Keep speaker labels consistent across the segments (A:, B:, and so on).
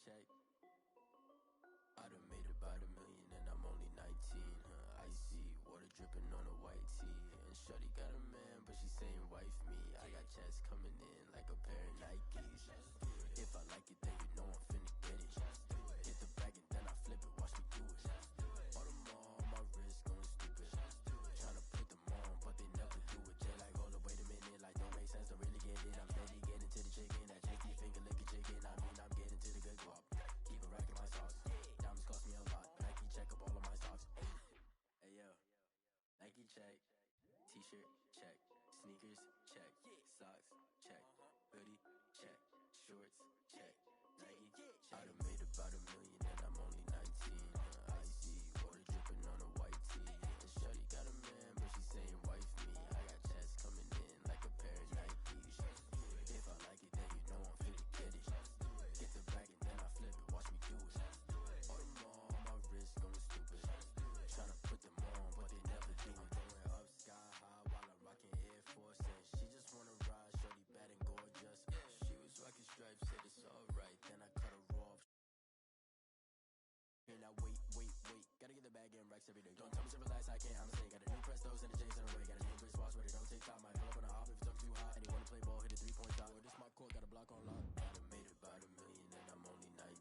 A: check. I done made about $1 million and I'm only 19. Icy water dripping on a white tee. And shorty got a man, but she saying wife me. I got checks coming in like a pair of Nikes. If I like it, then you know I'm finna get it. Hit the bag and then I flip it, watch me do it. All on my wrist going stupid. Tryna put them on, but they never do it. Jay like, hold up, wait a minute, like don't make sense, don't really get it. I'm steady getting to the chicken, that tasty finger licking chicken. I mean, I'm getting to the good guap. Keep it racking my socks. Diamonds cost me a lot. Nike check up all of my stocks. Hey yo, Nike check. T-shirt check. Sneakers check. Socks check. Hoodie check. Shorts check. Nike I done made about $1 million and I'm only 19. Icy water dripping on a white tee. And shorty got a man, but she saying wife me. I got checks coming in like a pair of Nikes. If I like it, then you know I'm finna get it. Get the bag and then I flip it, watch me do it. All on my wrist going stupid. Tryna put them on, but they never do it. Going up sky high while I'm rocking Air Force. And she just wanna ride, shorty bad and gorgeous. She was rocking stripes, said it's alright. Then I cut her off. And I wait. Gotta get the bag and racks every day. Don't tell me to relax, I can't, I'ma say. Got a new Prestos and the J's in the way. Got a new wristwatch where they don't take time. I pull up on a hop if it's up too hot. And you wanna play ball, hit a 3-point shot. Or this my court, got a block on lock. I done made about $1 million and I'm only 19.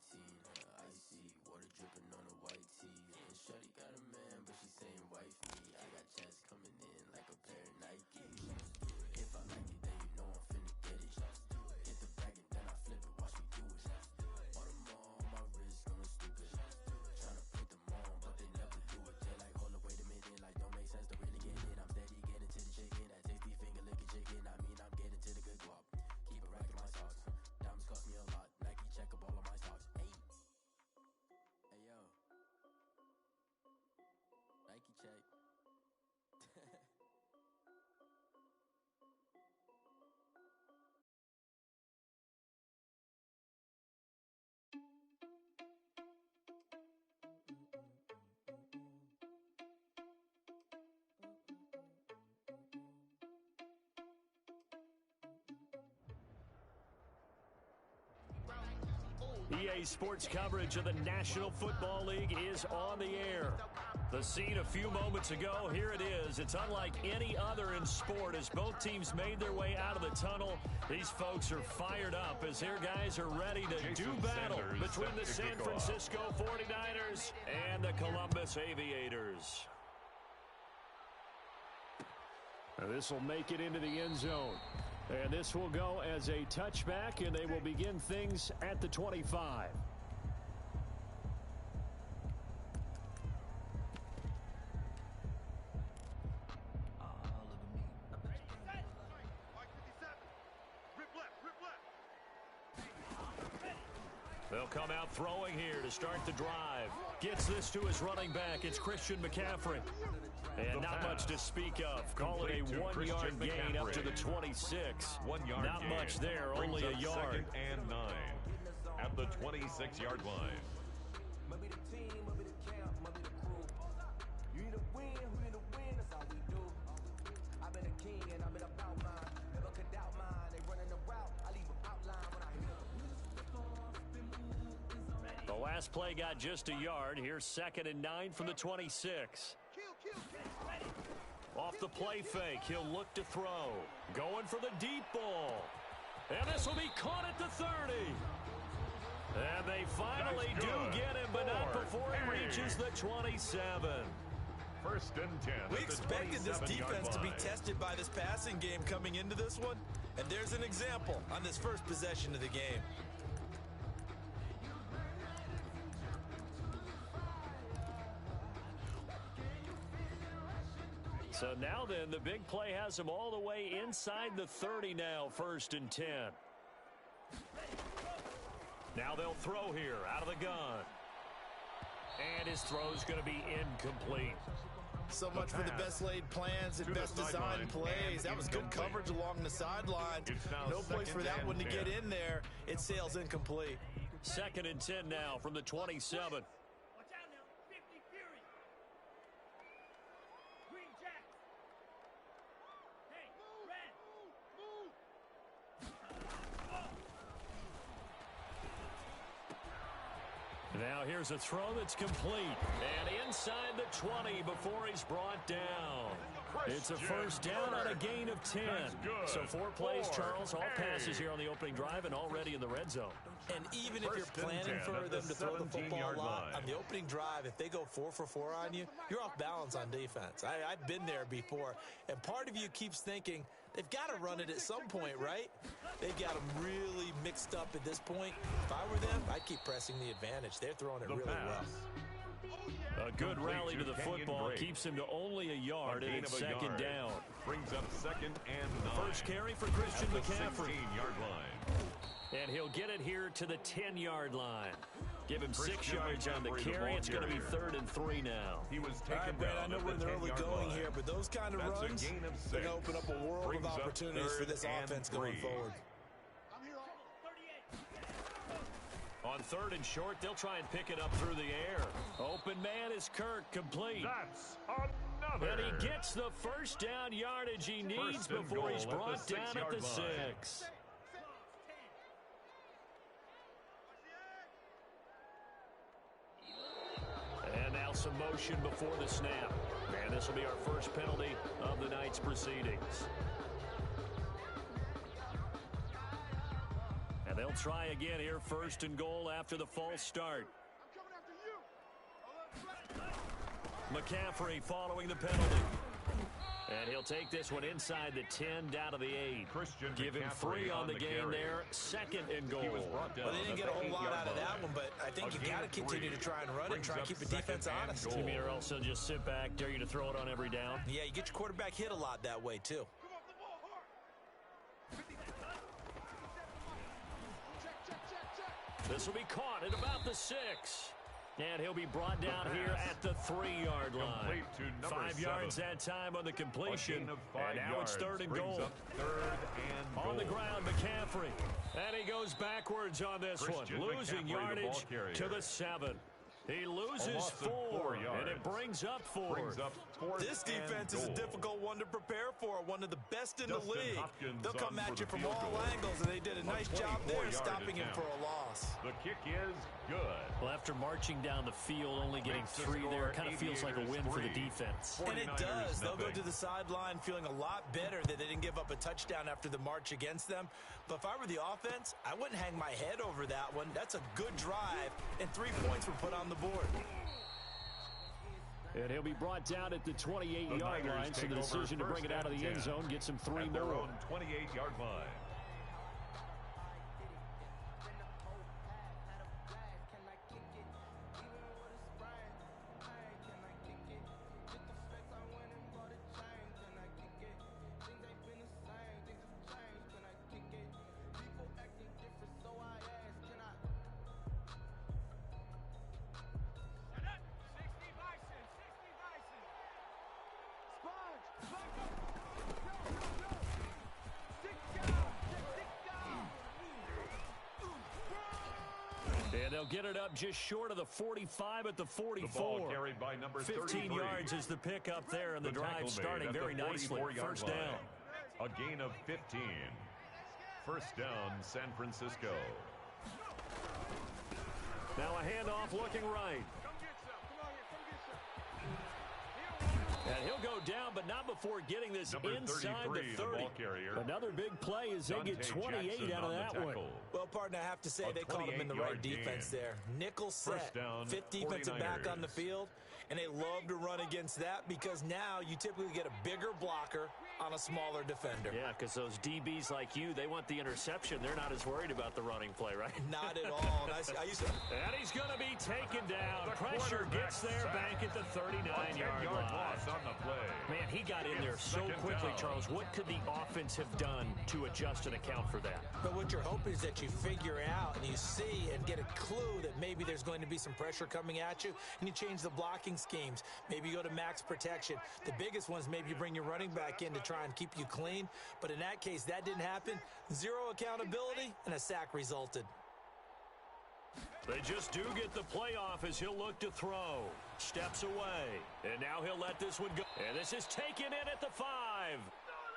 A: Icy water dripping on a white tee. And shorty got a man, but she saying wife me. I got checks coming in like a pair of Nikes. If I like it, then you know I'm finna get it. Hit the bag and then I flip it, watch me do it. All on my wrist going stupid. Tryna put them on, but they never do it. They like, hold up, wait a minute, like don't make sense, don't really get it. I'm steady getting to the chicken, that tasty finger licking chicken. I mean, I'm getting to the good guap. Keep it racking my socks. Diamonds cost me a lot. Nike check up all of my stocks. Hey yo, Nike check.
B: EA Sports coverage of the National Football League is on the air. The scene a few moments ago, here it is. It's unlike any other in sport as both teams made their way out of the tunnel. These folks are fired up as their guys are ready to do battle between the San Francisco 49ers and the Columbus Aviators. Now this will make it into the end zone. And this will go as a touchback, and they will begin things at the 25. They'll come out throwing here to start the drive. Gets this to his running back. It's Christian McCaffrey. And not much to speak of. Call it a 1-yard gain up to the 26.
C: 1 yard
B: Not
C: gain.
B: much there, only a yard.
C: 2nd and 9 at the 26-yard line.
D: Maybe the team, maybe the camp, maybe the crew. You need to win, who need to win, that's all we do. I've been a king and I've been about mine. Never could doubt mine. They running the route, I leave them outline when I hear them.
B: The last play got just a yard. Here's 2nd and 9 from the 26. Off the play fake, he'll look to throw. Going for the deep ball. And this will be caught at the 30. And they finally do get him, but not before he reaches the 27.
C: 1st and 10.
E: We expected this defense to be tested by this passing game coming into this one. And there's an example on this first possession of the game.
B: So now then, the big play has him all the way inside the 30 now, 1st and 10. Now they'll throw here out of the gun. And his throw's going to be incomplete.
E: So much for the best laid plans and best designed plays. That was good coverage along the sideline. No place for that one to get in there. It sails incomplete.
B: 2nd and 10 now from the 27.
F: Watch out now, 50 Fury. Green Jack. Hey, Red. Move.
B: here's a throw that's complete. And inside the 20 before he's brought down. It's a first down on a gain of 10. So 4 plays, Charles, all passes here on the opening drive and already in the red zone.
E: And even if you're planning for them to throw the football a lot, on the opening drive, if they go 4 for 4 on you, you're off balance on defense. I've been there before, and part of you keeps thinking, they've got to run it at some point, right? They've got them really mixed up at this point. If I were them, I'd keep pressing the advantage. They're throwing it really well.
B: A good rally to the football keeps him to only a yard, and it's second down.
C: Brings up second and 9.
B: First carry for Christian McCaffrey.
C: 16-yard line.
B: And he'll get it here to the 10-yard line. Give him 6 yards on the carry. It's going to be 3rd and 3 now.
C: He was taken
E: All right, Brad, I
C: down
E: know we're in the early going here, but those kind of
C: That's
E: runs
C: a gain of 6.
E: are going to open up a world
C: Brings
E: of
C: up
E: opportunities for this
C: 3rd and
E: offense going
C: 3.
E: forward.
B: On 3rd and short, they'll try and pick it up through the air. Open man is Kirk, complete.
C: That's another.
B: And he gets the first down yardage he needs before he's brought down at the 6. And now some motion before the snap. And this will be our first penalty of the night's proceedings. And they'll try again here, 1st and goal after the false start. McCaffrey following the penalty. And he'll take this one inside the 10 down to the 8. Give him 3 on the game there. 2nd and goal.
E: Well, they didn't get a whole lot out of that one, but I think you got to continue to try and run it and try and keep the defense honest.
B: You mean or else they'll just sit back, dare you to throw it on every down?
E: Yeah, you get your quarterback hit a lot that way, too.
B: This will be caught at about the 6. And he'll be brought down here at the 3-yard line. 5 yards that time on the completion. And now it's 3rd and goal. On the ground, McCaffrey. And he goes backwards on this one. Losing yardage to the 7. He loses 4, and it brings up 4.
E: This defense is a difficult one to prepare for, one of the best in the league. They'll come at you from all angles, and they did a nice job there stopping him for a loss.
C: The kick is good.
B: Well, after marching down the field, only getting 3 there, it kind of feels like a win for the defense.
E: And it does. They'll go to the sideline feeling a lot better that they didn't give up a touchdown after the march against them. But if I were the offense, I wouldn't hang my head over that one. That's a good drive, and 3 points were put on the board.
B: And he'll be brought down at the 28-yard line, so the decision to bring it out of the end zone gets him 3
C: at their
B: more.
C: own 28-yard line.
B: And they'll get it up just short of the 45 at the 44.
C: The ball carried by number
B: 15 yards is the pickup there, and the drive starting very nicely. First down.
C: A gain of 15. First down, San Francisco.
B: Now a handoff looking right. And he'll go down, but not before getting this inside the 30. Another big play as they get 28 out of that one.
E: Well, partner, I have to say they caught him in the right defense there. Nickel set, 5th defensive back on the field, and they love to run against that because now you typically get a bigger blocker on a smaller defender.
B: Yeah, because those DBs like you, they want the interception. They're not as worried about the running play, right?
E: Not at all. And
B: and he's going to be taken down. Pressure gets there back at the 39-yard line.
C: Loss on the play.
B: Man, he got in there so quickly, Charles. What could the offense have done to adjust and account for that?
E: But what you're hoping is that you figure out and you see and get a clue that maybe there's going to be some pressure coming at you, and you change the blocking schemes. Maybe you go to max protection. The biggest ones, maybe you bring your running back in to try and keep you clean. But in that case, that didn't happen. 0 accountability, and a sack resulted.
B: They just do get the playoff as he'll look to throw. Steps away. And now he'll let this one go. And this is taken in at the 5.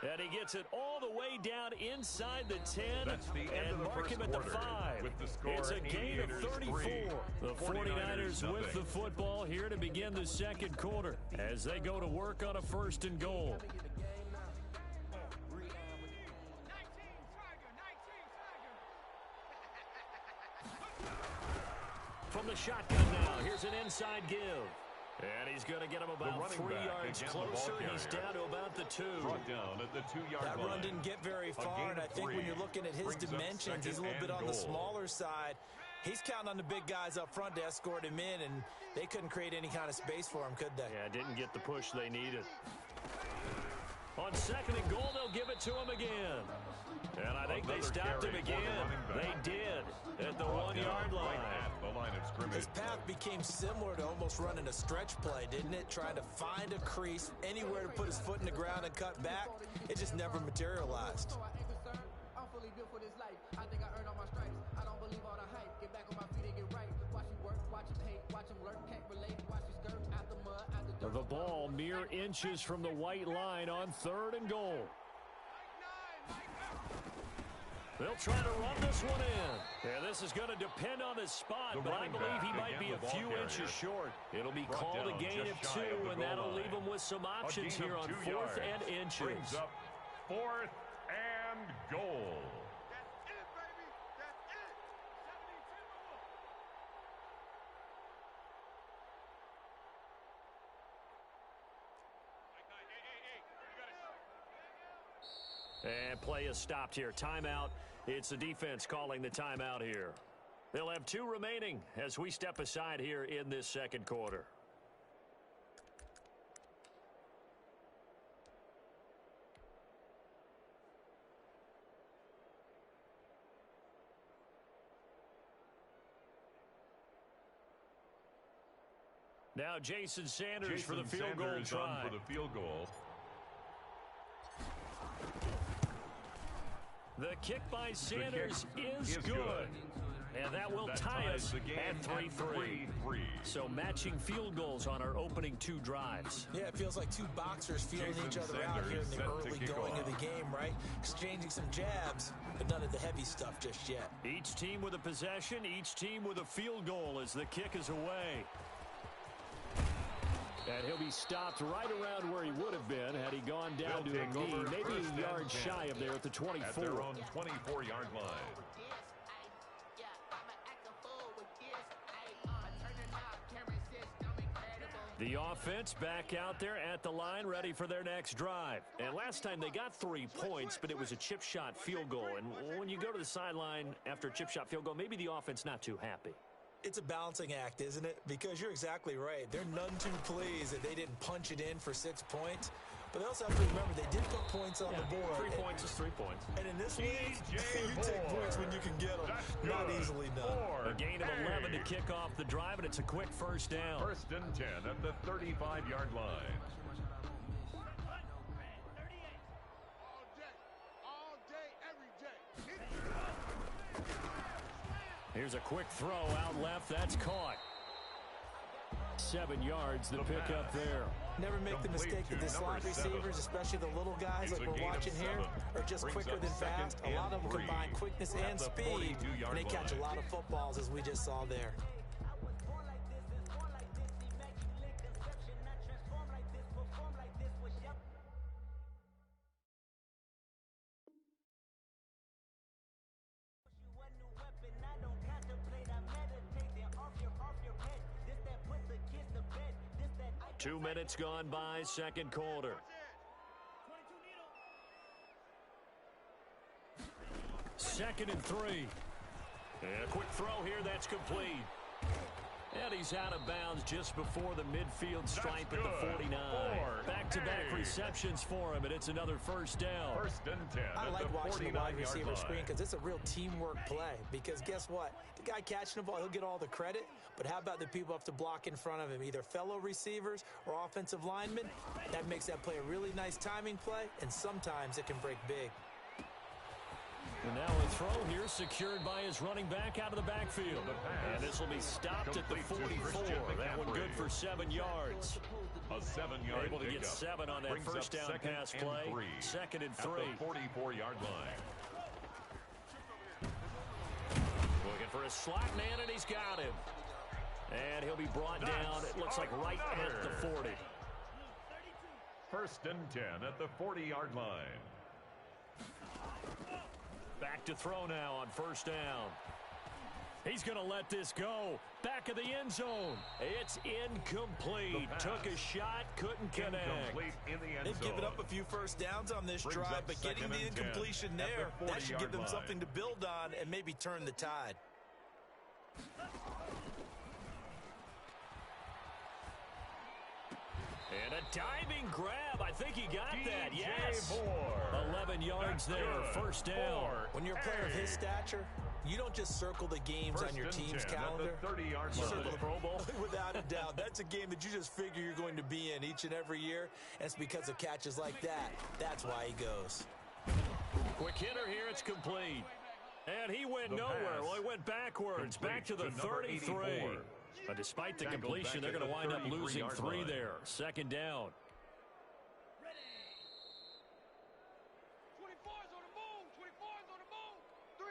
B: And he gets it all the way down inside the 10
C: That's the end
B: and
C: of the
B: mark
C: first
B: him at the
C: quarter.
B: 5.
C: With the score,
B: It's a gain of 34.
C: 3,
B: The 49ers
C: nothing.
B: with the football here to begin the second quarter as they go to work on a 1st and goal. From the shotgun now, here's an inside give. And he's going to get him about 3 yards closer. He's down to about the 2.
C: Brought down at the 2-yard line.
E: That run didn't get very far, and I think when you're looking at his dimensions, he's a little bit on the smaller side. He's counting on the big guys up front to escort him in, and they couldn't create any kind of space for him, could they?
B: Yeah, didn't get the push they needed. On 2nd and goal, they'll give it to him again. And I think they stopped him again. They did at the 1-yard line.
E: His path became similar to almost running a stretch play, didn't it? Trying to find a crease, anywhere to put his foot in the ground and cut back. It just never materialized.
D: I'm fully built for this life. I think I earned all my stripes. I don't believe all the hype. Get back on my feet and get right. Watch him work, watch him hate, watch him lurk, can't relate. Watch his skirt out the mud, out the dirt.
B: The ball mere inches from the white line on 3rd and goal. They'll try to run this one in. Yeah, this is going to depend on his spot, but I believe he might be a few inches short. It'll be called a gain of 2, and that'll leave him with some options here on 4th and inches.
C: Brings up 4th and goal.
F: That's it, baby. That's it. 72 more.
B: And play is stopped here. Timeout. It's the defense calling the timeout here. They'll have 2 remaining as we step aside here in this second quarter. Now Jason Sanders for the field goal try.
C: For the field goal.
B: The kick by Sanders is good. And that will tie us at 3-3. So matching field goals on our opening 2 drives.
E: Yeah, it feels like 2 boxers feeling each other out here in the early going of the game, right? Exchanging some jabs, but none of the heavy stuff just yet.
B: Each team with a possession, each team with a field goal as the kick is away. And he'll be stopped right around where he would have been had he gone down to a knee, maybe a yard shy of there at the 24.
C: At their own 24-yard line.
B: The offense back out there at the line, ready for their next drive. And last time they got 3 points, but it was a chip shot field goal. And when you go to the sideline after a chip shot field goal, maybe the offense not too happy.
E: It's a balancing act, isn't it? Because you're exactly right. They're none too pleased that they didn't punch it in for 6 points. But they also have to remember they did put points on the board.
B: 3 points is 3 points.
E: And in this league, you take points when you can get them. Not easily done.
B: A gain of 11 to kick off the drive, and it's a quick 1st down.
C: 1st and 10 at the 35-yard line.
B: Here's a quick throw out left. That's caught. 7 yards, the pickup there.
E: Never make the mistake that the slot receivers, especially the little guys like we're watching here, are just quicker than fast. A lot of them combine quickness and speed, and they catch a lot of footballs, as we just saw there.
B: 2 minutes gone by, second quarter. 2nd and 3. And a quick throw here, that's complete. And he's out of bounds just before the midfield stripe at the 49. Back-to-back receptions for him, and it's another 1st down.
C: 1st and 10.
E: I like watching the wide receiver screen because it's a real teamwork play. Because guess what? The guy catching the ball, he'll get all the credit. But how about the people have to block in front of him, either fellow receivers or offensive linemen? That makes that play a really nice timing play, and sometimes it can break big.
B: And now a throw here secured by his running back out of the backfield. And this will be stopped at the 44. That one good for 7 yards.
C: A 7-yard
B: able to get 7 on that first down pass play. 2nd and 3.
C: At the 44-yard line.
B: Looking slot man, and he's got him. And he'll be brought down, it looks like right at the 40.
C: 1st and 10 at the 40-yard line.
B: Back to throw now on 1st down. He's going to let this go. Back of the end zone. It's incomplete. Took a shot, couldn't connect.
C: Incomplete in the end zone.
E: They've given up a few first downs on this drive, but getting the incompletion there, that should give them something to build on and maybe turn the tide.
B: And a diving grab. I think he got that. Yes. 11 yards there. 1st down.
E: When you're a player of his stature, you don't just circle the games on your team's calendar.
C: You
E: circle
B: the Pro Bowl.
E: Without a doubt. That's a game that you just figure you're going to be in each and every year. And it's because of catches like that. That's why he goes.
B: Quick hitter here. It's complete. And he went nowhere. Well, he went backwards. Back to the 33. But despite the completion, they're going to wind up losing 3 there. 2nd down.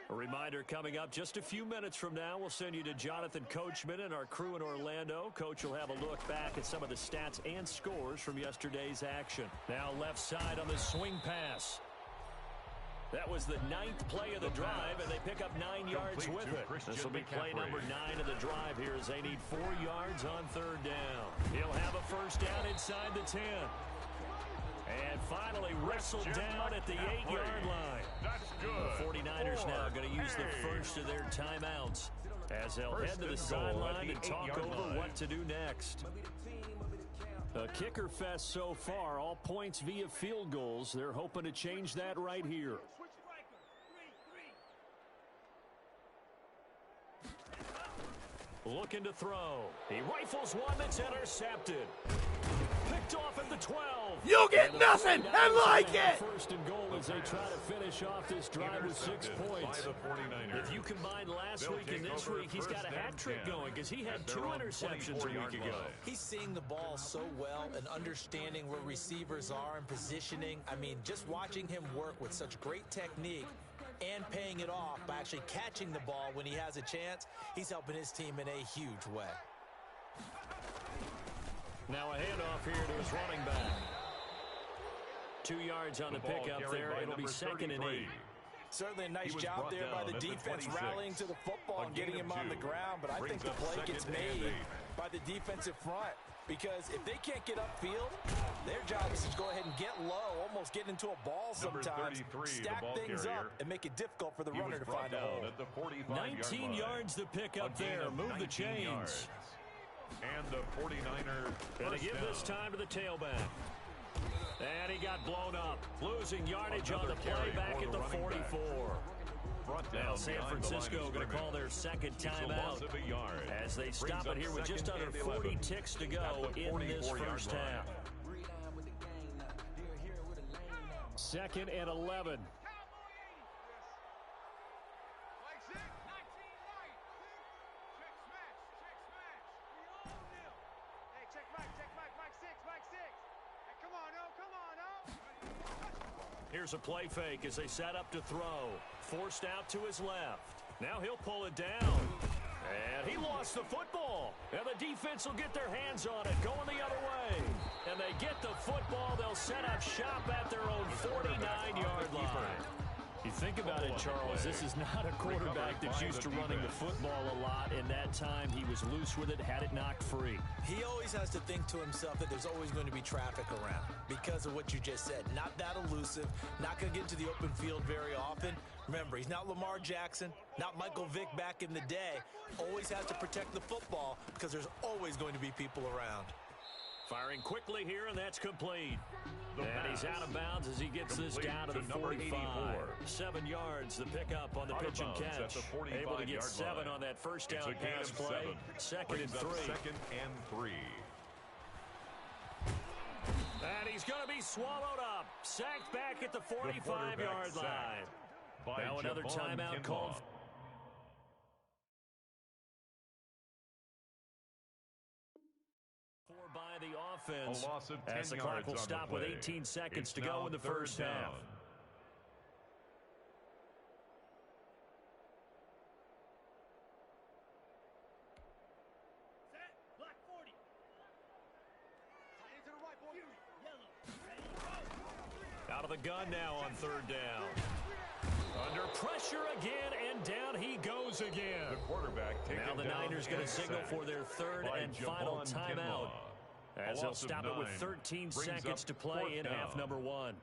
B: A reminder coming up just a few minutes from now, we'll send you to Jonathan Coachman and our crew in Orlando. Coach will have a look back at some of the stats and scores from yesterday's action. Now left side on the swing pass. That was the 9th play of the drive, and they pick up 9 yards with it. This will be play number 9 of the drive here as they need 4 yards on 3rd down. He'll have a 1st down inside the 10. And finally wrestled down at the 8-yard line.
C: That's good.
B: The 49ers now going to use the first of their timeouts as they'll head to the sideline and talk over what to do next. A kicker fest so far, all points via field goals. They're hoping to change that right here. Looking to throw. He rifles one that's intercepted. Picked off at the 12.
G: You get nothing and like it.
B: 1st and goal as they try to finish off this drive with 6 points. If you combine last week and this week, he's got a hat trick going because he had 2 interceptions a week ago.
E: He's seeing the ball so well and understanding where receivers are and positioning. I mean, just watching him work with such great technique and paying it off by actually catching the ball when he has a chance, he's helping his team in a huge way.
B: Now a handoff here to his running back. 2 yards on the pickup there. It'll be 2nd and 8.
E: Certainly a nice job there by the defense rallying to the football and getting him on the ground, but I think the play gets made by the defensive front because if they can't get upfield, their job is to go ahead and get low, almost get into a ball sometimes, stack things up, and make it difficult for the runner to find a hole.
B: 19 yards to pick up there. Move the chains.
C: And the 49er
B: going to give this time to the tailback. And he got blown up. Losing yardage on the play back at the 44. Now San Francisco going to call their 2nd timeout as they stop it here with just under 40 ticks to go in this first half. 2nd and 11. Here's a play fake as they set up to throw. Forced out to his left. Now he'll pull it down. And he lost the football. And the defense will get their hands on it, going the other way. And they get the football. They'll set up shop at their own 49-yard line. You think about it, Charles, this is not a quarterback that's used to running the football a lot, and that time he was loose with it, had it knocked free.
E: He always has to think to himself that there's always going to be traffic around because of what you just said. Not that elusive, not going to get into the open field very often. Remember, he's not Lamar Jackson, not Michael Vick back in the day. Always has to protect the football because there's always going to be people around.
B: Firing quickly here, and that's complete. And he's out of bounds as he gets this down to the 45. 7 yards, the pickup on the pitch and catch. Able to get 7 on that first down pass play. 2nd and 3.
C: 2nd and 3.
B: And he's going to be swallowed up. Sacked back at the 45-yard line. Now another timeout called. By the offense,
C: a loss of 10
B: as the clock will
C: yards
B: stop with 18 seconds to go in the first half. the gun now on third down. Under pressure again, and down he goes again.
C: The quarterback taken
B: now the
C: down
B: Niners going to signal for their third and final timeout, as they'll stop it with 13 seconds to play in half number one.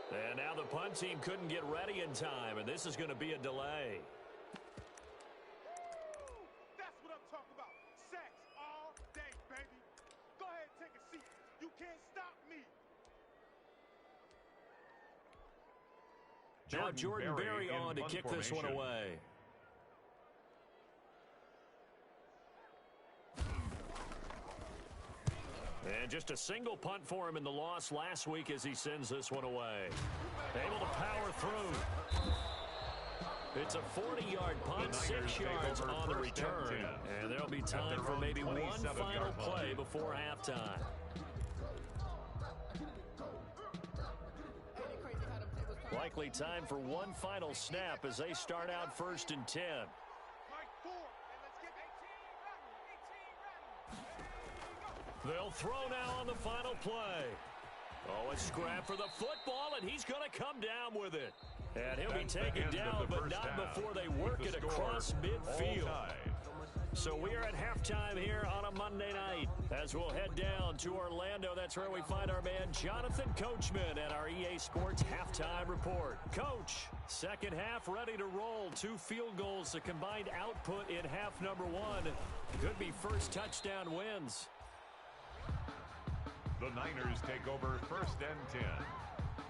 B: And now the punt team couldn't get ready in time, and this is going to be a delay.
F: That's what I'm talking about. Sacks all day, baby. Go ahead and take a seat. You can't stop me.
B: Now Jordan Berry on to kick this one away. And just a single punt for him in the loss last week as he sends this one away. Able to power through. It's a 40-yard punt, 6 yards on the return. And there'll be time for maybe one final play before halftime. Likely time for one final snap as they start out 1st and 10. They'll throw now on the final play. Oh, a scrap for the football, and he's going to come down with it. And he'll be taken down, but not before they work it across midfield. So we are at halftime here on a Monday night as we'll head down to Orlando. That's where we find our man Jonathan Coachman at our EA Sports Halftime Report. Coach, second half ready to roll. 2 field goals, the combined output in half number one. Could be first touchdown wins.
C: The Niners take over 1st and 10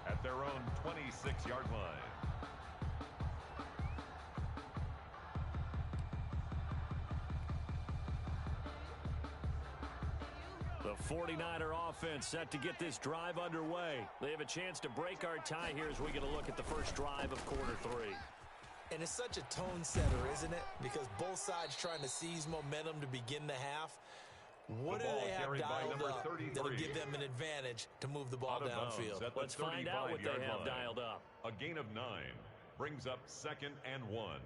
C: at their own 26-yard line.
B: The 49er offense set to get this drive underway. They have a chance to break our tie here as we get a look at the first drive of quarter 3.
E: And it's such a tone setter, isn't it? Because both sides trying to seize momentum to begin the half. What do they have dialed up that'll give them an advantage to move the ball downfield?
B: Let's find out what they have dialed up.
C: A gain of 9 brings up 2nd and 1.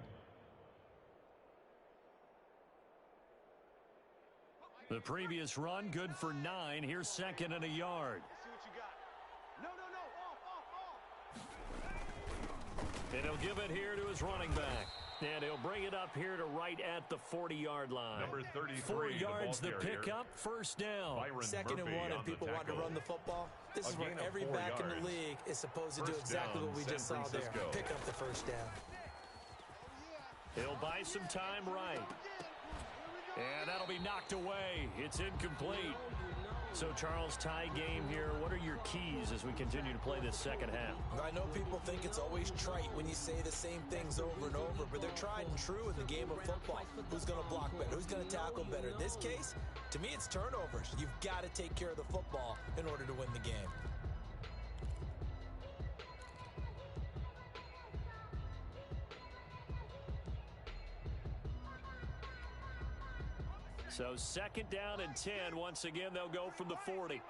B: The previous run good for 9. Here's 2nd and a yard. And he'll give it here to his running back. And he'll bring it up here to right at the 40-yard line.
C: Number 33,
B: 4 yards the pickup, 1st down.
E: 2nd and 1, and people want to run the football. This is where every back in the league is supposed to do exactly what we just saw there. Pick up the 1st down.
B: He'll buy some time right. And that'll be knocked away. It's incomplete. So, Charles, tie game here. What are your keys as we continue to play this second half?
E: I know people think it's always trite when you say the same things over and over, but they're tried and true in the game of football. Who's going to block better? Who's going to tackle better? In this case, to me, it's turnovers. You've got to take care of the football in order to win the game.
B: So 2nd down and 10. Once again, they'll go from the 40.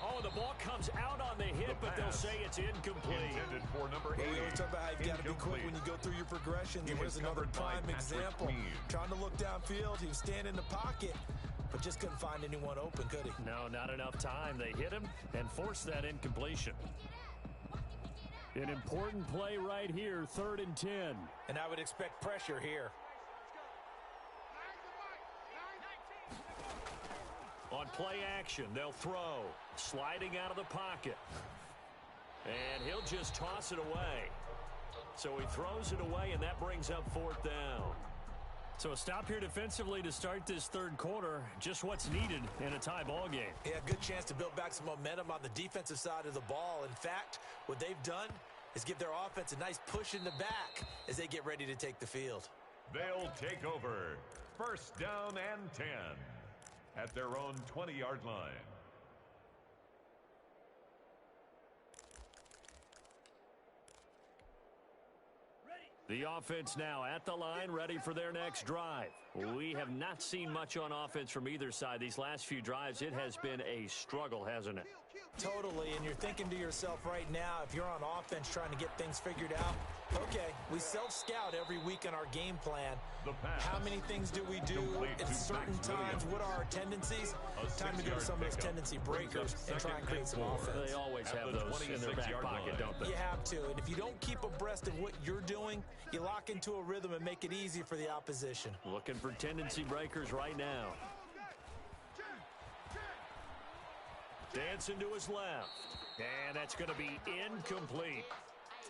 B: Oh, the ball comes out on the hit, but they'll say it's incomplete.
C: Intended for number 8.
E: We always talk about how you've got to be quick when you go through your progressions. And here's another prime example. Trying to look downfield. He was standing in the pocket, but just couldn't find anyone open, could he?
B: No, not enough time. They hit him and forced that incompletion. An important play right here, 3rd and 10.
E: And I would expect pressure here.
B: On play action, they'll throw. Sliding out of the pocket. And he'll just toss it away. So he throws it away, and that brings up 4th down. So a stop here defensively to start this third quarter. Just what's needed in a tie ball game.
E: Yeah, good chance to build back some momentum on the defensive side of the ball. In fact, what they've done is give their offense a nice push in the back as they get ready to take the field.
C: They'll take over. First down and 10 at their own 20-yard line.
B: The offense now at the line, ready for their next drive. We have not seen much on offense from either side. These last few drives, it has been a struggle, hasn't it?
E: Totally, and you're thinking to yourself right now, if you're on offense trying to get things figured out, okay, we self-scout every week in our game plan. How many things do we do at certain times? What are our tendencies? Time to go to some of those tendency breakers and try and create some offense.
B: They always have those in their back pocket, don't they?
E: You have to, and if you don't keep abreast of what you're doing, you lock into a rhythm and make it easy for the opposition.
B: Looking for tendency breakers right now. Dancing to his left. And that's going to be incomplete.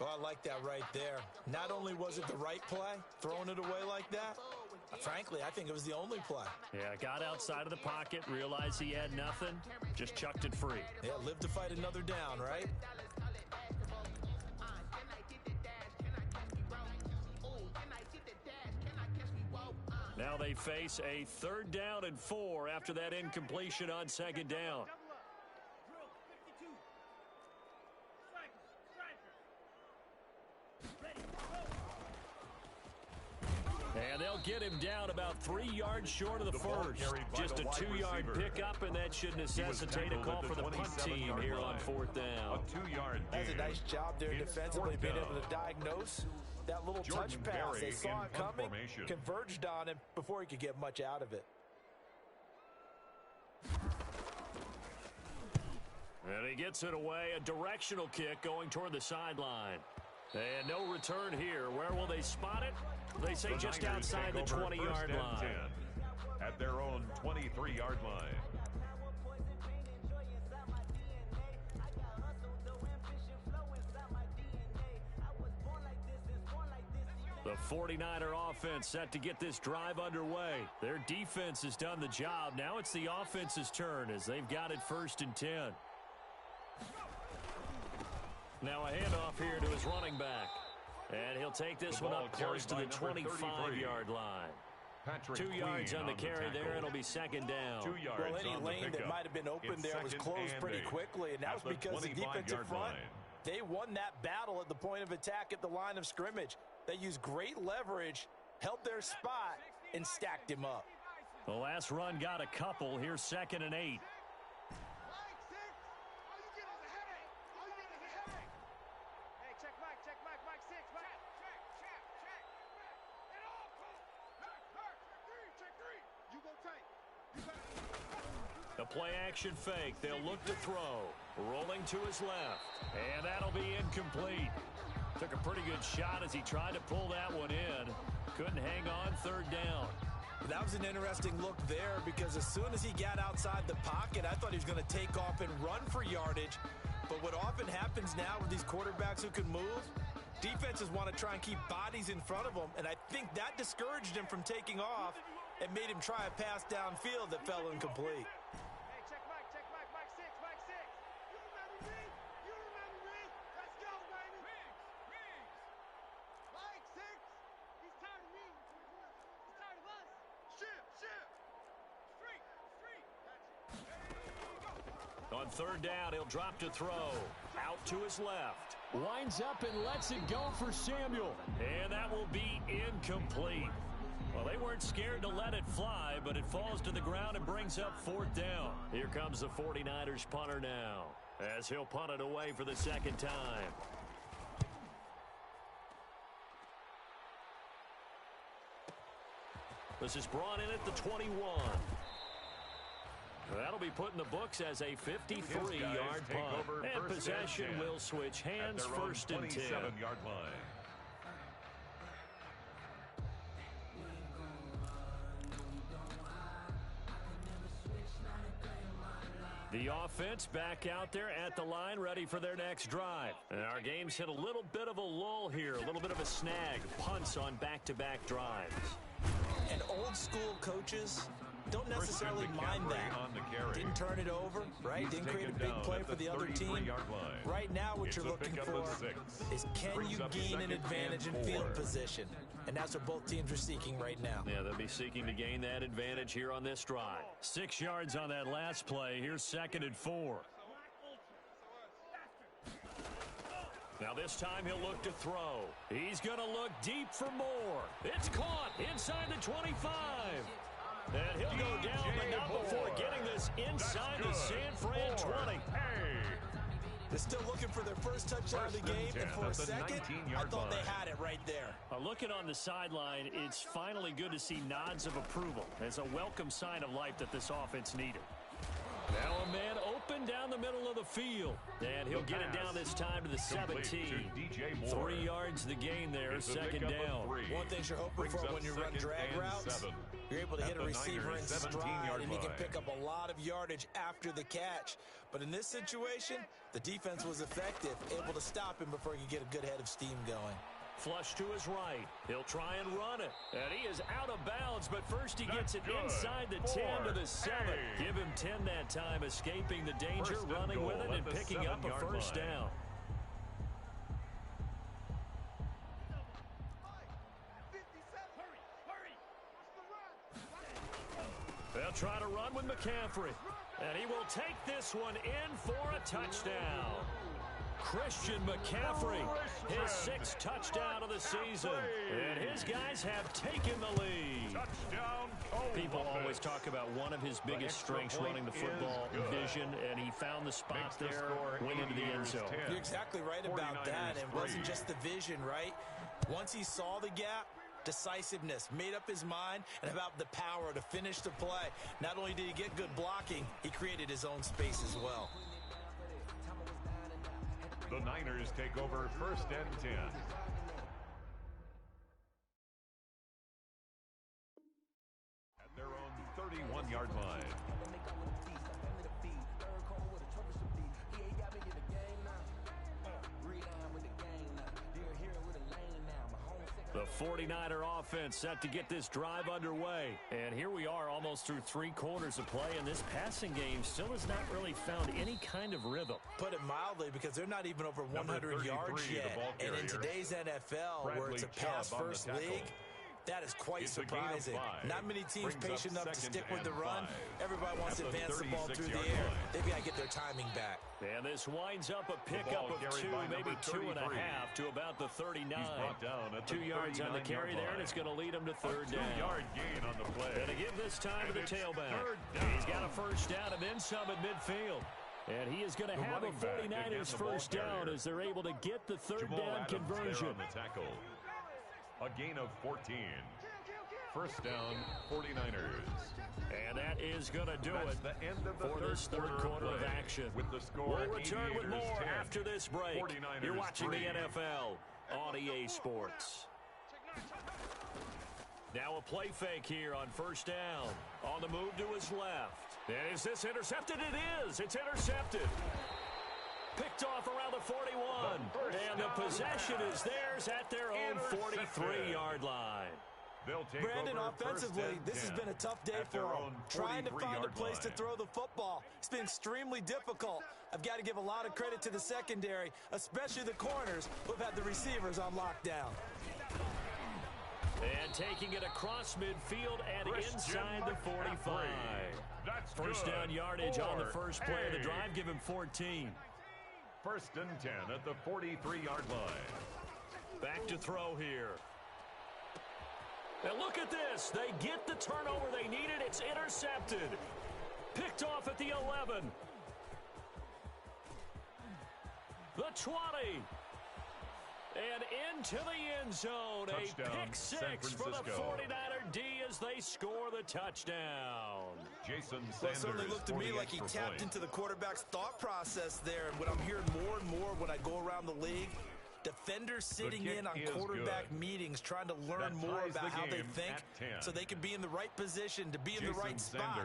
E: Well, I like that right there. Not only was it the right play, throwing it away like that, frankly, I think it was the only play.
B: Yeah, got outside of the pocket, realized he had nothing, just chucked it free.
E: Yeah, live to fight another down, right?
B: Now they face a 3rd down and 4 after that incompletion on 2nd down. And they'll get him down about 3 yards short of the first. Just a 2-yard pickup, and that should necessitate a call for the punt team here on 4th down.
C: A 2-yard
E: That's a nice job there defensively, being able to diagnose that little touch pass. They saw it coming, converged on him before he could get much out of it.
B: And he gets it away, a directional kick going toward the sideline. And no return here. Where will they spot it? They say just outside the 20-yard line.
C: At their own 23-yard line.
B: The 49er offense set to get this drive underway. Their defense has done the job. Now it's the offense's turn as they've got it 1st and 10. Now a handoff here to his running back. And he'll take this one up close to the 25-yard line. 2 yards on the carry there, and it'll be 2nd down.
C: 2 yards
E: well, any lane that might have been open there was closed pretty quickly, and that was because the defensive front, they won that battle at the point of attack at the line of scrimmage. They used great leverage, held their spot, and stacked him up.
B: The last run got a couple. Here's 2nd and 8. The play-action fake. They'll look to throw. Rolling to his left. And that'll be incomplete. Took a pretty good shot as he tried to pull that one in. Couldn't hang on 3rd down.
E: That was an interesting look there because as soon as he got outside the pocket, I thought he was going to take off and run for yardage. But what often happens now with these quarterbacks who can move, defenses want to try and keep bodies in front of them, and I think that discouraged him from taking off and made him try a pass downfield that fell incomplete.
B: On 3rd down, he'll drop to throw. Out to his left. Winds up and lets it go for Samuel. And that will be incomplete. Well, they weren't scared to let it fly, but it falls to the ground and brings up 4th down. Here comes the 49ers punter now, as he'll punt it away for the 2nd time. This is brought in at the 21. That'll be put in the books as a 53-yard punt. And possession will switch hands 1st and 10.
C: Yard line.
B: The offense back out there at the line, ready for their next drive. And our game's hit a little bit of a lull here, a little bit of a snag. Punts on back-to-back drives.
E: And old-school coaches don't necessarily mind that. Didn't turn it over, right? Didn't create a big play for the other team. Right now, what you're looking for is can you gain an advantage in field position? And that's what both teams are seeking right now.
B: Yeah, they'll be seeking to gain that advantage here on this drive. 6 yards on that last play. Here's 2nd and 4. Now this time he'll look to throw. He's going to look deep for more. It's caught inside the 25. And he'll go down, but not before getting this inside the San Fran 20.
E: They're still looking for their first touchdown of the game, and for a second, I thought they had it right there.
B: Looking on the sideline, it's finally good to see nods of approval. It's a welcome sign of life that this offense needed. Now a man open down the middle of the field. And he'll get it down this time to the 17. 3 yards the gain there, 2nd down.
E: One thing you're hoping for when you run drag routes, you're able to hit a receiver in stride, and he can pick up a lot of yardage after the catch. But in this situation, the defense was effective, able to stop him before he could get a good head of steam going.
B: Flush to his right. He'll try and run it. And he is out of bounds, but first he gets it inside the 10 to the 7. Give him 10 that time, escaping the danger, running with it, and picking up a first down. They'll try to run with McCaffrey. And he will take this one in for a touchdown. Christian McCaffrey, his 6th touchdown of the season. And his guys have taken the lead. People always talk about one of his biggest strengths running the football, vision, and he found the spot there, went into the end zone.
E: You're exactly right about that. It wasn't just the vision, right? Once he saw the gap, decisiveness, made up his mind, and about the power to finish the play. Not only did he get good blocking, he created his own space as well.
C: The Niners take over 1st and 10. At their own 31-yard line.
B: The 49er offense set to get this drive underway. And here we are almost through 3 quarters of play, and this passing game still has not really found any kind of rhythm.
E: Put it mildly, because they're not even over 100 yards yet. And in today's NFL, where it's a pass-first league, that is quite surprising. Not many teams patient enough to stick with the run. Everybody wants to advance the ball through the air. They've got to get their timing back.
B: And this winds up a pickup of 2, maybe 2.5 to about the 39. 2 yards on the carry there, and it's going to lead him to 3rd down.
C: 2-yard gain on the play.
B: Going to give this time to the tailback. He's got a first down and then some at midfield. And he is going to have a 49ers first down as they're able to get the 3rd down conversion.
C: A gain of 14. First down, 49ers.
B: And that is going to do it for this third quarter of action.
C: With the score,
B: we'll return with more
C: 10.
B: after this break.
C: 49ers
B: You're watching
C: 3.
B: the NFL on EA Sports. Now a play fake here on first down. On the move to his left. And is this intercepted? It is. It's intercepted. Picked off around the 41. And the possession is theirs at their own 43-yard line.
E: Brandon, offensively, this has been a tough day for them. Trying to find a place to throw the football. It's been extremely difficult. I've got to give a lot of credit to the secondary, especially the corners who have had the receivers on lockdown.
B: And taking it across midfield and inside the 45. First down yardage on the first play of the drive. Give him 14.
C: First and 10 at the 43-yard line.
B: Back to throw here. And look at this. They get the turnover they needed. It's intercepted. Picked off at the 11. The 20. And into the end zone.
C: Touchdown,
B: a pick six for the 49er D as they score the touchdown.
C: Jason Sanders.
E: Well, it certainly looked to me like he tapped into the quarterback's thought process there. And what I'm hearing more and more when I go around the league, defenders sitting in on quarterback meetings trying to learn more about how they think so they can be in the right position to be in the right spot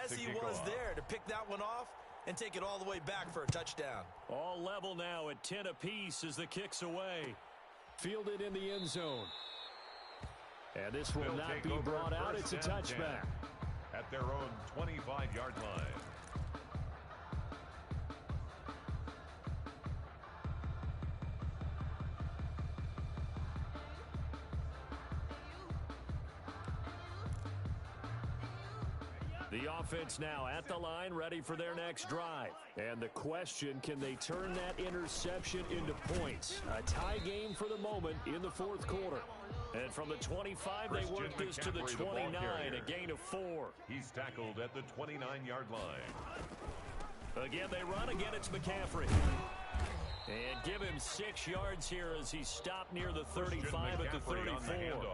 E: as he was there to pick that one off and take it all the way back for a touchdown.
B: All level now at 10 apiece as the kick's away. Fielded in the end zone. And this will not be brought out. It's a touchback.
C: At their own 25-yard line.
B: The offense now at the line, ready for their next drive. And the question, can they turn that interception into points? A tie game for the moment in the fourth quarter. And from the 25, they work this to the 29, a gain of 4.
C: He's tackled at the 29-yard line.
B: Again, they run. Again, it's McCaffrey. And give him 6 yards here as he stopped near the 35 at the 34.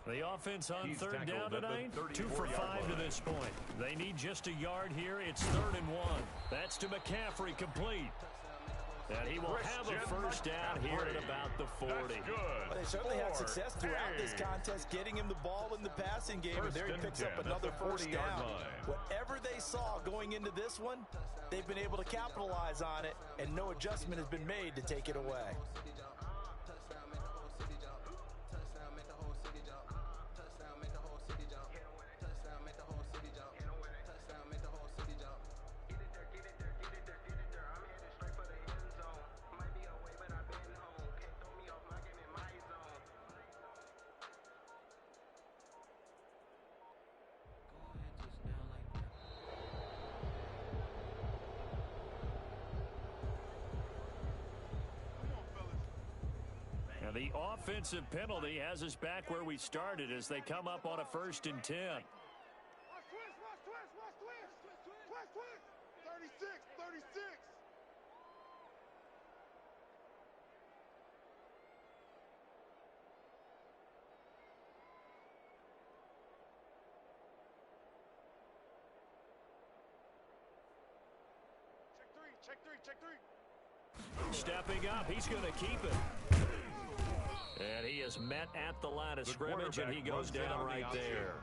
B: The offense on third down tonight, 2 for 5 to this point. They need just a yard here. It's 3rd and 1. That's to McCaffrey, complete. And he will have a first down here at about the 40.
E: Well, they certainly had success throughout this contest, getting him the ball in the passing game, and there he picks up another first down. Whatever they saw going into this one, they've been able to capitalize on it, and no adjustment has been made to take it away.
B: The offensive penalty has us back where we started as they come up on a 1st and 10.
F: Watch twist. 36. Check three.
B: Stepping up, he's going to keep it. And he is met at the line of scrimmage, and he goes down right there.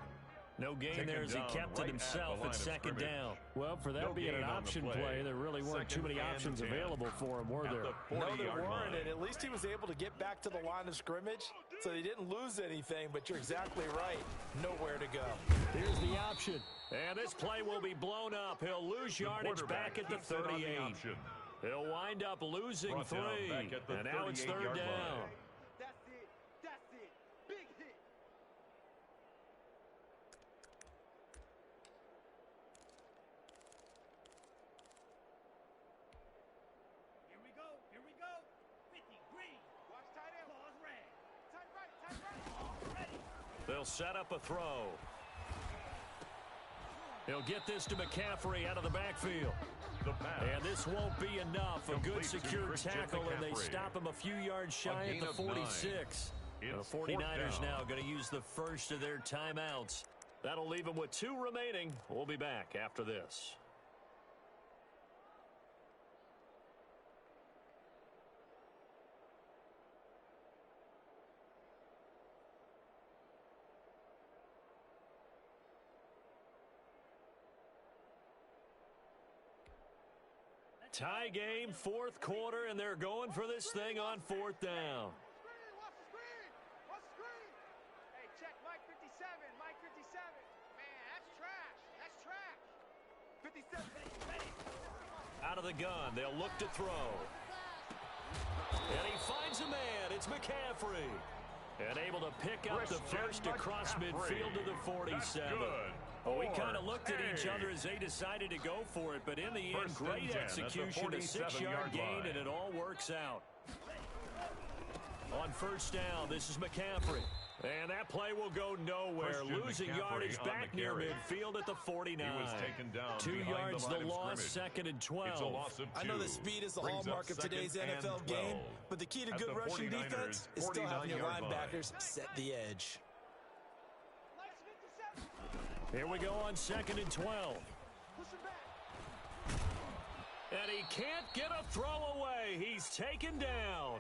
B: No gain there as he kept it himself at 2nd down. Well, for that being an option play, there really weren't too many options available for him, were there?
E: No, there weren't, and at least he was able to get back to the line of scrimmage, so he didn't lose anything, but you're exactly right. Nowhere to go.
B: Here's the option. And this play will be blown up. He'll lose yardage back at the 38. He'll wind up losing 3, and now it's 3rd down.
F: That's it. Big hit. Here we go. 50 green. Watch tight end. Pause red. Tight right. Ready.
B: They'll set up a throw. He'll get this to McCaffrey out of the backfield. And this won't be enough. A good secure tackle, and they stop him a few yards shy at the 46. The 49ers now going to use the first of their timeouts. That'll leave them with 2 remaining. We'll be back after this. Tie game, 4th quarter, and they're going for this thing on 4th down.
F: Watch the screen. Hey, check Mike 57. Man, that's trash. 57. Ready.
B: Out of the gun, they'll look to throw. And he finds a man. It's McCaffrey. And able to pick up the first across midfield to the 47. Well, we kind of looked at each other as they decided to go for it, but in the end, great execution, a 6-yard gain, and it all works out. On 1st down, this is McCaffrey. And that play will go nowhere, losing yardage back near midfield at the 49. 2 yards the loss, 2nd and 12.
E: I know the speed is the hallmark of today's NFL game, but the key to good rushing defense is still having your linebackers set the edge.
B: Here we go on 2nd and 12. And he can't get a throw away. He's taken down.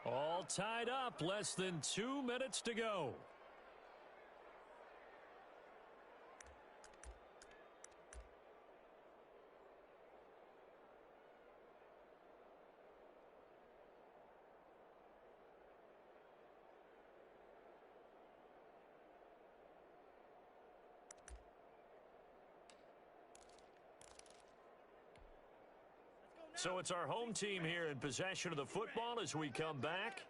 B: All tied up, less than 2 minutes to go. So it's our home team here in possession of the football as we come back.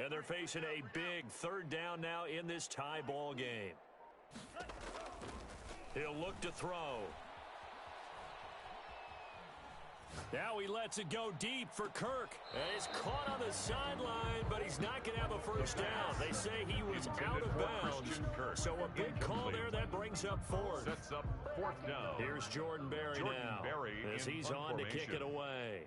B: And they're facing a big third down now in this tie ball game. He'll look to throw. Now he lets it go deep for Kirk. And he's caught on the sideline, but he's not going to have a first down. They say he was out of bounds. So a big call there that brings up fourth.
C: Sets up fourth down.
B: Here's Jordan Berry now as he's on to kick it away.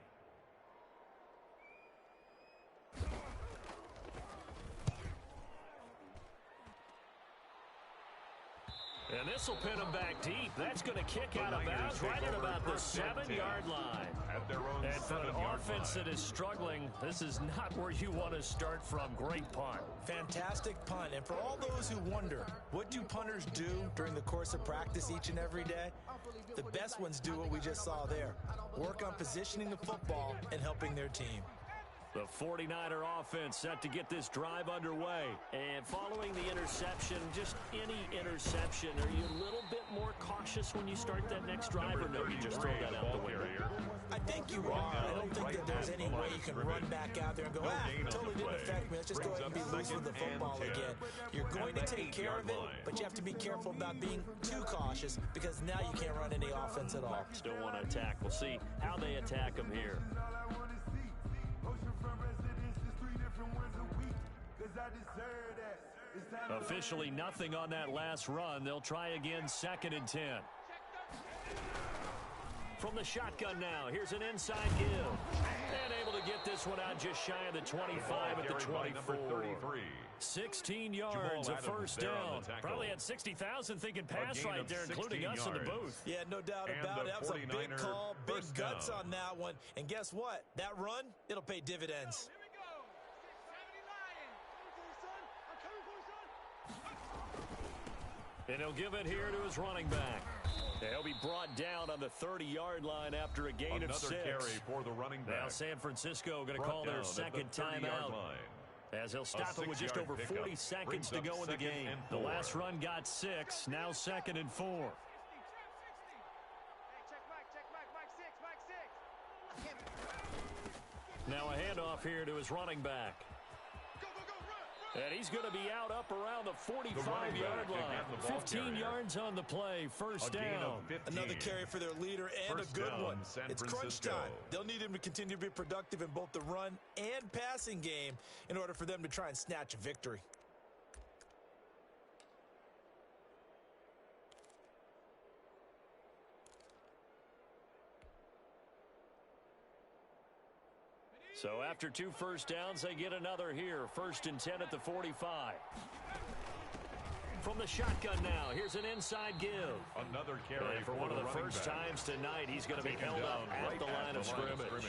B: And this will pin him back deep. That's going to kick out of bounds right at about the 7-yard line.
C: At their own
B: and for an offense that is struggling, this is not where you want to start from. Great punt.
E: Fantastic punt. And for all those who wonder, what do punters do during the course of practice each and every day? The best ones do what we just saw there. Work on positioning the football and helping their team.
B: The 49er offense set to get this drive underway. And following the interception, just any interception, are you a little bit more cautious when you start that next drive, or no, you just throw that out the window?
E: I think you are. I don't think that there's any way you can run back out there and go, totally didn't affect me. Let's just go ahead and be loose with the football again. You're going to take care of it, but you have to be careful about being too cautious because now you can't run any offense at all.
B: Still want to attack. We'll see how they attack them here. Officially nothing on that last run. They'll try again, 2nd and 10. From the shotgun now, here's an inside give. And able to get this one out just shy of the 25 at the 24. 16 yards, a first down. Probably had 60,000 thinking pass right there, including us in the booth.
E: Yeah, no doubt about it. That was a big call, big guts on that one. And guess what? That run, it'll pay dividends.
B: And he'll give it here to his running back. He'll be brought down on the 30-yard line after a gain of 6.
C: Carry for the running back.
B: Now San Francisco going to call their second timeout, as he'll stop it with just over 40 seconds to go in the game. The last run got 6. Now 2nd and 4. Now a handoff here to his running back. And he's going to be out up around the 45-yard line. 15 yards on the play, first down.
E: Another carry for their leader and a good one. It's crunch time. They'll need him to continue to be productive in both the run and passing game in order for them to try and snatch a victory.
B: So after 2 first downs, they get another here. 1st and 10 at the 45. From the shotgun now, here's an inside give.
C: Another carry
B: for one of the first times tonight, he's going to be held up at the line of scrimmage.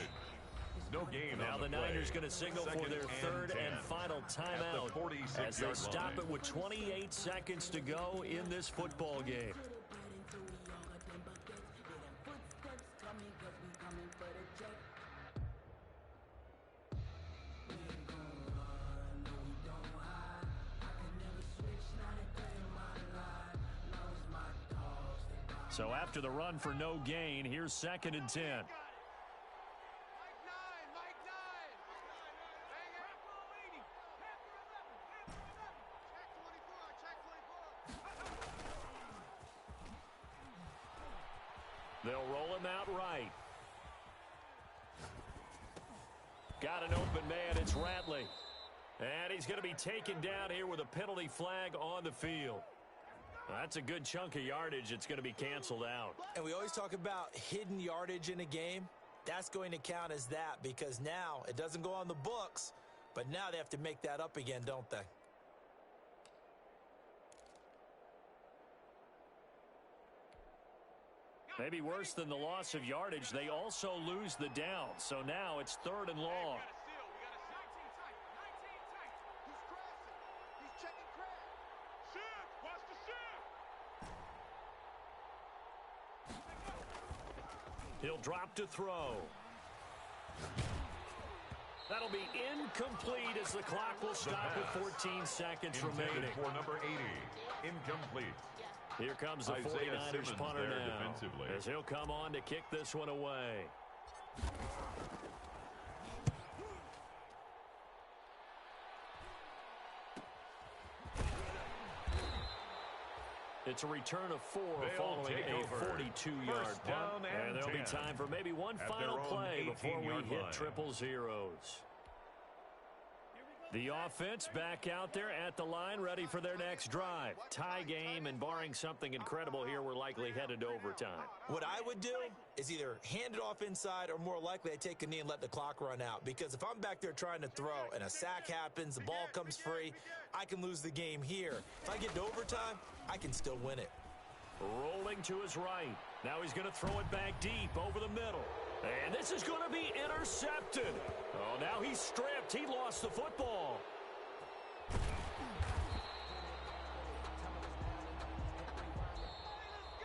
C: No gain
B: now the Niners going to signal for their 3rd and final timeout as they stop it with 28 seconds to go in this football game. So after the run for no gain, here's 2nd and 10. They'll roll him out right. Got an open man, it's Ratley. And he's going to be taken down here with a penalty flag on the field. That's a good chunk of yardage. It's going to be canceled out.
E: And we always talk about hidden yardage in a game. That's going to count as that because now it doesn't go on the books, but now they have to make that up again, don't they?
B: Maybe worse than the loss of yardage, they also lose the down. So now it's 3rd and long. He'll drop to throw. That'll be incomplete as the clock will stop with 14 seconds remaining.
C: For number 80, incomplete.
B: Here comes the 49ers punter now as he'll come on to kick this one away. It's a return of 4 following a 42-yard punt. And there'll be time for maybe one final play before we hit triple zeros. The offense back out there at the line, ready for their next drive. Tie game, and barring something incredible here, we're likely headed to overtime.
E: What I would do is either hand it off inside, or more likely I take a knee and let the clock run out. Because if I'm back there trying to throw and a sack happens, the ball comes free, I can lose the game here. If I get to overtime, I can still win it.
B: Rolling to his right. Now he's going to throw it back deep over the middle. And this is going to be intercepted. Oh, now he's stripped. He lost the football.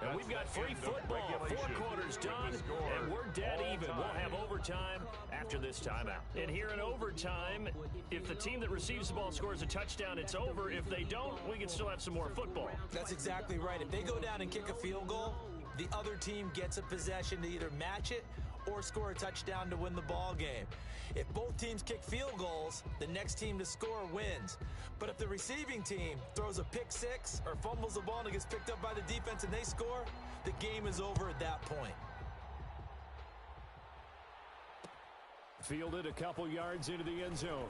B: And we've got free football. 4 quarters done, and we're dead even. We'll have overtime after this timeout. And here in overtime, if the team that receives the ball scores a touchdown, it's over. If they don't, we can still have some more football.
E: That's exactly right. If they go down and kick a field goal, the other team gets a possession to either match it or score a touchdown to win the ball game. If both teams kick field goals, the next team to score wins. But if the receiving team throws a pick six or fumbles the ball and it gets picked up by the defense and they score, the game is over at that point.
B: Fielded a couple yards into the end zone.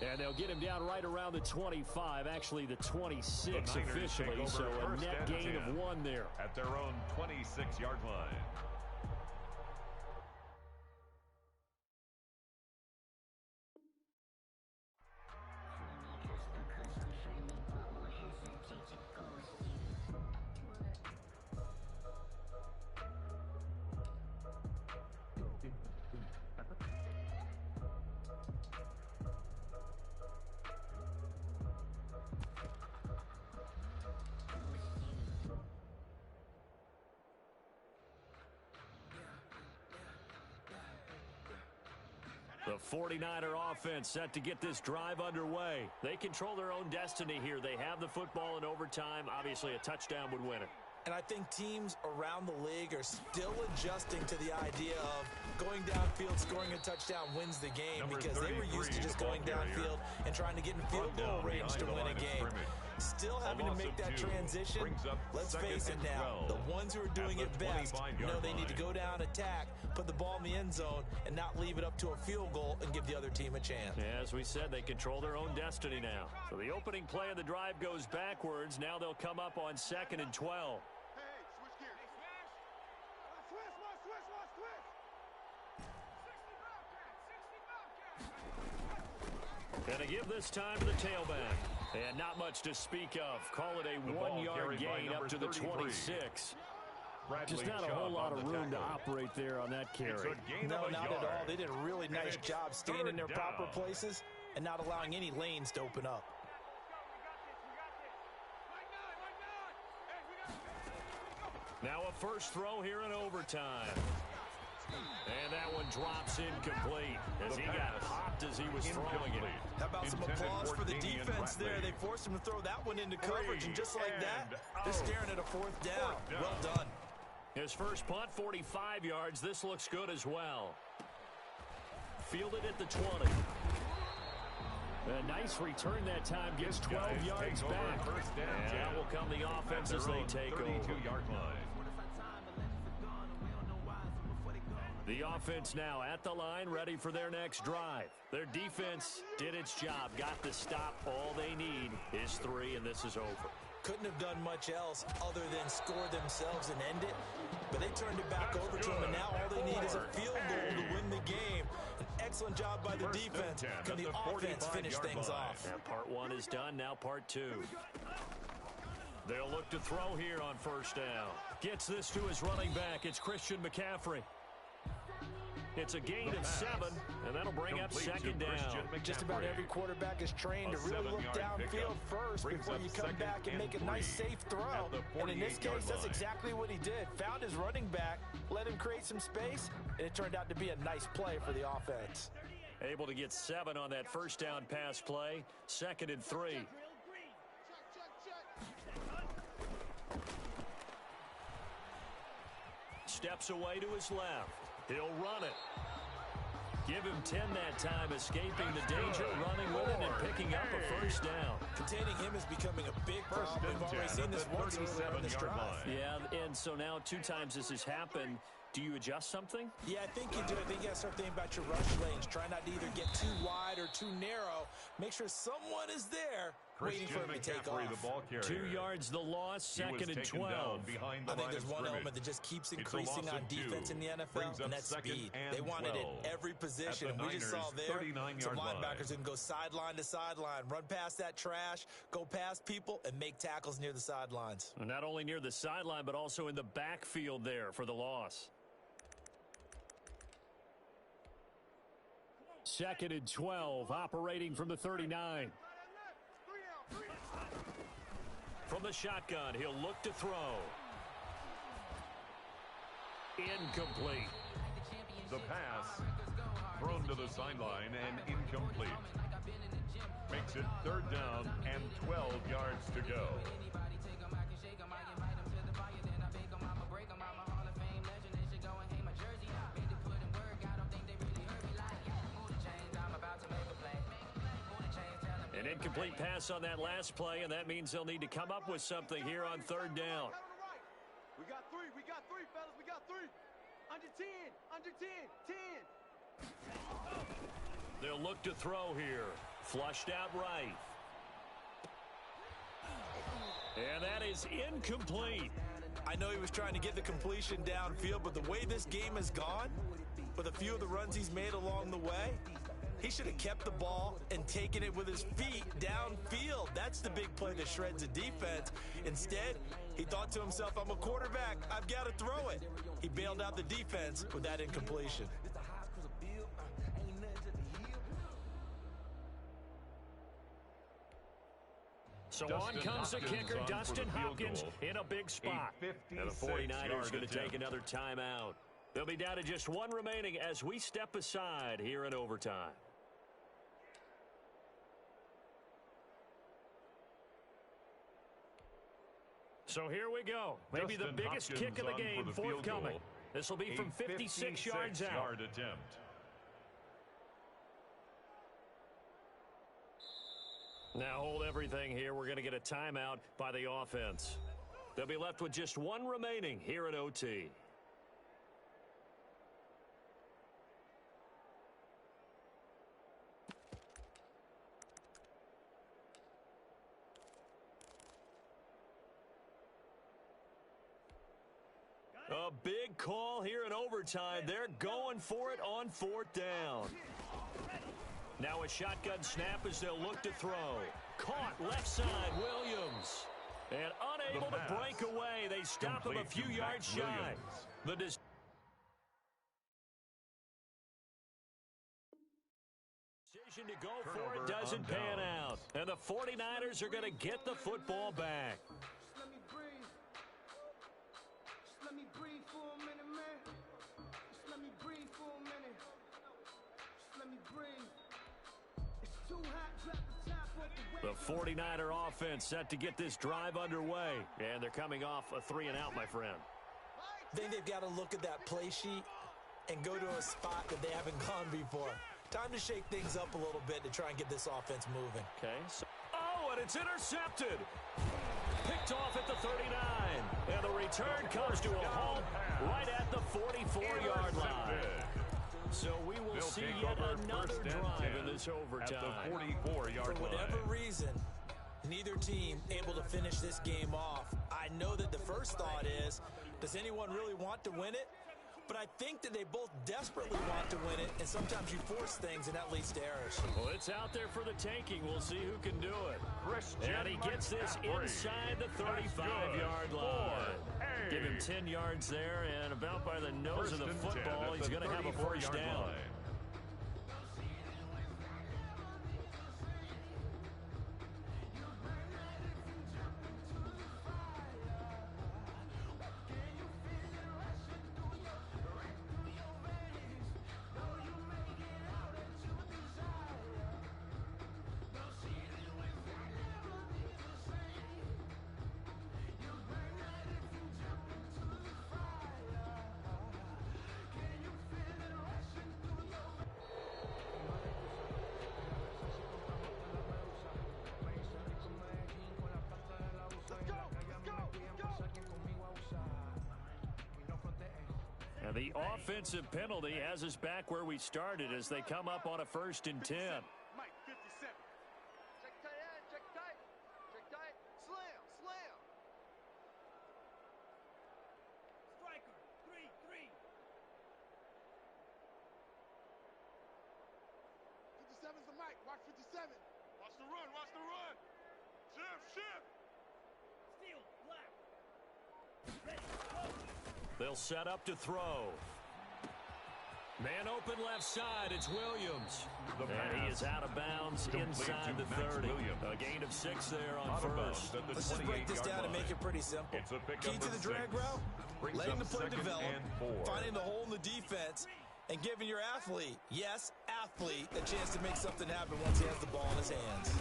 B: And they'll get him down right around the 25, actually the 26 officially, so a net gain of 1 there.
C: At their own 26-yard line.
B: The 49er offense set to get this drive underway. They control their own destiny here. They have the football in overtime. Obviously, a touchdown would win it.
E: And I think teams around the league are still adjusting to the idea of going downfield, scoring a touchdown wins the game, because they were used to just going downfield and trying to get in field goal range to win a game. Still having to make that transition. Let's face it now, the ones who are doing it best know they need to go down, attack, put the ball in the end zone, and not leave it up to a field goal and give the other team a chance.
B: Yeah, as we said, they control their own destiny now. So the opening play of the drive goes backwards. Now they'll come up on 2nd and 12. And to give this time to the tailback. And not much to speak of. Call it a 1-yard gain up to the 26. Just not a whole lot of room to operate there on that carry.
E: No, not at all. They did a really nice job staying in their proper places and not allowing any lanes to open up.
B: Now a first throw here in overtime. And that one drops incomplete as he got popped as he was throwing it.
E: How about some applause for the defense there? They forced him to throw that one into coverage, and just like that, they're staring at a 4th down. Well done.
B: His first punt, 45 yards. This looks good as well. Fielded at the 20. A nice return that time. Gets 12 yards back. And that will come the offense as they take over. The offense now at the line, ready for their next drive. Their defense did its job, got the stop. All they need is 3, and this is over.
E: Couldn't have done much else other than score themselves and end it, but they turned it back over to them, and now all they need is a field goal to win the game. An excellent job by the defense. Can the offense finish things off?
B: And part 1 is done, now part 2. They'll look to throw here on first down. Gets this to his running back. It's Christian McCaffrey. It's a gain of 7, and that'll bring up 2nd down.
E: Just about every quarterback is trained to really look downfield first before you come back and make a nice, safe throw. And in this case, that's exactly what he did. Found his running back, let him create some space, and it turned out to be a nice play for the offense.
B: Able to get 7 on that first down pass play. 2nd and 3. steps away to his left. He'll run it. Give him 10 that time, escaping the danger, running with it, and picking up a first down.
E: Containing him is becoming a big problem. We've already seen this once earlier in this drive.
B: Yeah, and so now 2 times this has happened. Do you adjust something?
E: Yeah, I think you do. I think you got to start thinking about your rush lanes. Try not to either get too wide or too narrow. Make sure someone is there waiting for him to take off.
C: The ball
B: 2 yards the loss, second and 12.
E: I think there's one element that just keeps increasing on defense in the NFL, and that's speed. They want it at every position, and we just saw there some linebackers who can go sideline to sideline, run past that trash, go past people, and make tackles near the sidelines.
B: And not only near the sideline, but also in the backfield there for the loss. Second and 12, operating from the 39. From the shotgun, he'll look to throw. Incomplete.
C: The pass thrown to the sideline and incomplete. Makes it 3rd down and 12 yards to go.
B: An incomplete pass on that last play, and that means they'll need to come up with something here on 3rd down.
F: We got three, fellas, we got 3. Under 10, 10.
B: They'll look to throw here. Flushed out right. And that is incomplete.
E: I know he was trying to get the completion downfield, but the way this game has gone, with a few of the runs he's made along the way, he should have kept the ball and taken it with his feet downfield. That's the big play that shreds the defense. Instead, he thought to himself, I'm a quarterback, I've got to throw it. He bailed out the defense with that incompletion.
B: So on comes the kicker, Dustin Hopkins, in a big spot. And the 49ers going to take another timeout. They'll be down to just 1 remaining as we step aside here in overtime. So here we go. Maybe the biggest kick of the game forthcoming. This will be from 56 yards out.
C: Attempt.
B: Now hold everything here. We're going to get a timeout by the offense. They'll be left with just 1 remaining here at OT. A big call here in overtime. They're going for it on 4th down. Now a shotgun snap as they'll look to throw. Caught left side, Williams. And unable to break away. They stop him a few yards shy. The decision to go for it doesn't pan out. And the 49ers are going to get the football back. The 49er offense set to get this drive underway. And they're coming off a 3-and-out, my friend.
E: I think they've got to look at that play sheet and go to a spot that they haven't gone before. Time to shake things up a little bit to try and get this offense moving.
B: Okay. Oh, and it's intercepted. Picked off at the 39. And the return comes to a halt right at the 44-yard line. So we will see yet another drive in this overtime.
C: At the 44-yard line.
E: For whatever reason, neither team able to finish this game off. I know that the first thought is, does anyone really want to win it? But I think that they both desperately want to win it, and sometimes you force things, and that leads to errors.
B: Well, it's out there for the taking. We'll see who can do it. And he gets this inside the 35-yard line. Give him 10 yards there, and about by the nose of the football, he's going to have a first down. The offensive penalty has us back where we started as they come up on a 1st and 10.
F: Mike, 57.
H: Check tight end, check tight. Check tight. Slam, slam.
F: Striker, 3-3.
I: 57's the mic. Watch 57. Watch the run. Watch the run. Shift.
F: Steal, black. Ready, go.
B: They'll set up to throw. Man open left side, it's Williams. And he is out of bounds inside the 30. A gain of 6 there on first.
E: Let's just break this down and make it pretty simple. Key to the drag route, letting the play develop, finding the hole in the defense, and giving your athlete, yes, athlete, a chance to make something happen once he has the ball in his hands.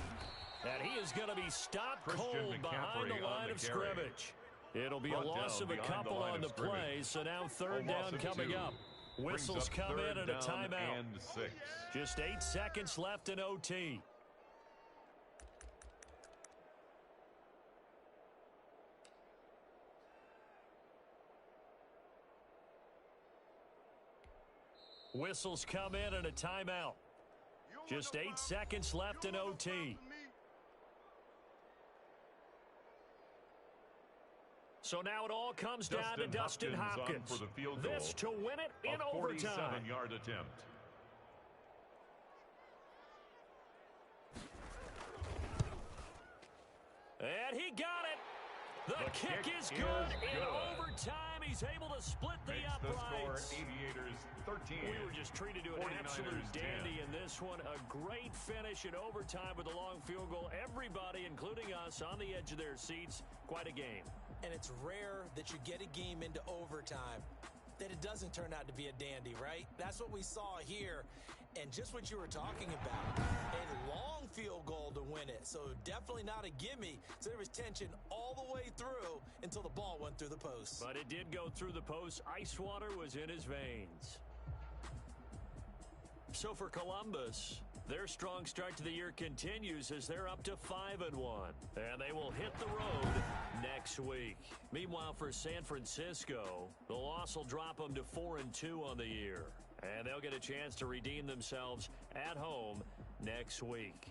B: And he is going to be stopped cold behind the line of scrimmage. It'll be a loss of a couple on the play, so now 3rd down coming up. Whistles come in at a timeout. Just 8 seconds left in OT. Whistles come in at a timeout. Just 8 seconds left in OT. So now it all comes down to Dustin Hopkins.
C: For the field goal,
B: this to win it in overtime.
C: 47-yard attempt.
B: And he got it. The kick is good in overtime. He's able to split the uprights.
C: The score, Aviators 13.
B: We were just treated to an absolute dandy in this one. A great finish in overtime with a long field goal. Everybody, including us, on the edge of their seats. Quite a game.
E: And it's rare that you get a game into overtime that it doesn't turn out to be a dandy, right? That's what we saw here. And just what you were talking about, a long field goal to win it. So definitely not a gimme. So there was tension all the way through until the ball went through the post.
B: But it did go through the post. Ice water was in his veins. So for Columbus, their strong start to the year continues as they're up to 5-1. And they will hit the road next week. Meanwhile, for San Francisco, the loss will drop them to 4-2 on the year. And they'll get a chance to redeem themselves at home next week.